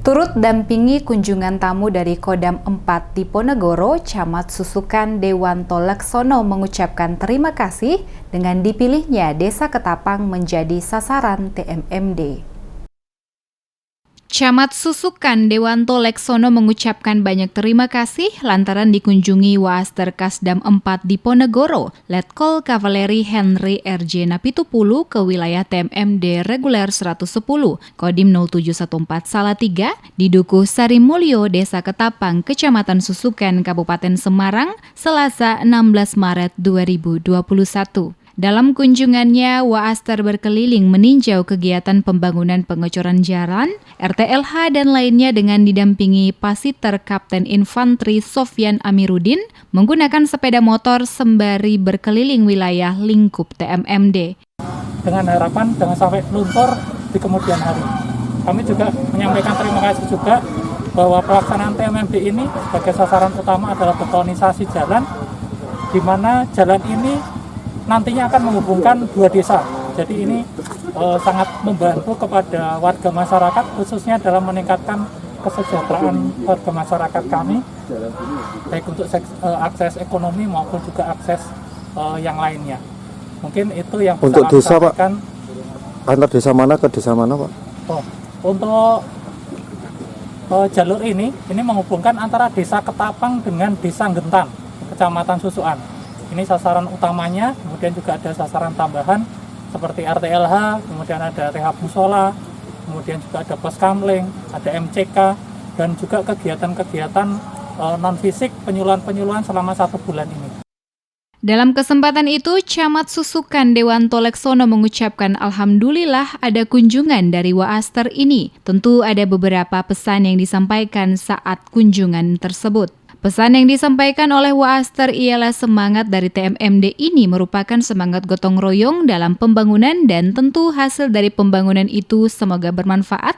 Turut dampingi kunjungan tamu dari Kodam 4 Diponegoro, Camat Susukan Dewanto Laksono mengucapkan terima kasih dengan dipilihnya Desa Ketapang menjadi sasaran TMMD. Camat Susukan Dewanto Laksono mengucapkan banyak terima kasih lantaran dikunjungi Waaster Kasdam 4 Diponegoro, Letkol Kavaleri Henry R.J. Napitupulu ke wilayah TMMD reguler 110, Kodim 0714 Salatiga, di Dukuh Sarimulyo, Desa Ketapang, Kecamatan Susukan, Kabupaten Semarang, Selasa 16 Maret 2021. Dalam kunjungannya, Waaster berkeliling meninjau kegiatan pembangunan pengecoran jalan, RTLH dan lainnya dengan didampingi Pasiter Kapten Infanteri Sofyan Amiruddin menggunakan sepeda motor sembari berkeliling wilayah lingkup TMMD. Dengan harapan jangan sampai luntur di kemudian hari. Kami juga menyampaikan terima kasih juga bahwa pelaksanaan TMMD ini sebagai sasaran utama adalah betonisasi jalan, di mana jalan ini nantinya akan menghubungkan dua desa. Jadi ini sangat membantu kepada warga masyarakat, khususnya dalam meningkatkan kesejahteraan warga masyarakat kami, baik untuk akses ekonomi maupun juga akses yang lainnya. Mungkin itu yang bisa untuk kami desa, sampaikan. Pak? Antar desa mana ke desa mana, Pak? Untuk jalur ini menghubungkan antara Desa Ketapang dengan Desa Gentan, Kecamatan Susukan. Ini sasaran utamanya, kemudian juga ada sasaran tambahan seperti RTLH, kemudian ada rehab musola, kemudian juga ada pos kamling, ada MCK, dan juga kegiatan-kegiatan non-fisik penyuluhan-penyuluhan selama 1 bulan ini. Dalam kesempatan itu, Camat Susukan Dewanto Laksono mengucapkan alhamdulillah ada kunjungan dari Waaster ini. Tentu ada beberapa pesan yang disampaikan saat kunjungan tersebut. Pesan yang disampaikan oleh Waaster ialah semangat dari TMMD ini merupakan semangat gotong royong dalam pembangunan dan tentu hasil dari pembangunan itu semoga bermanfaat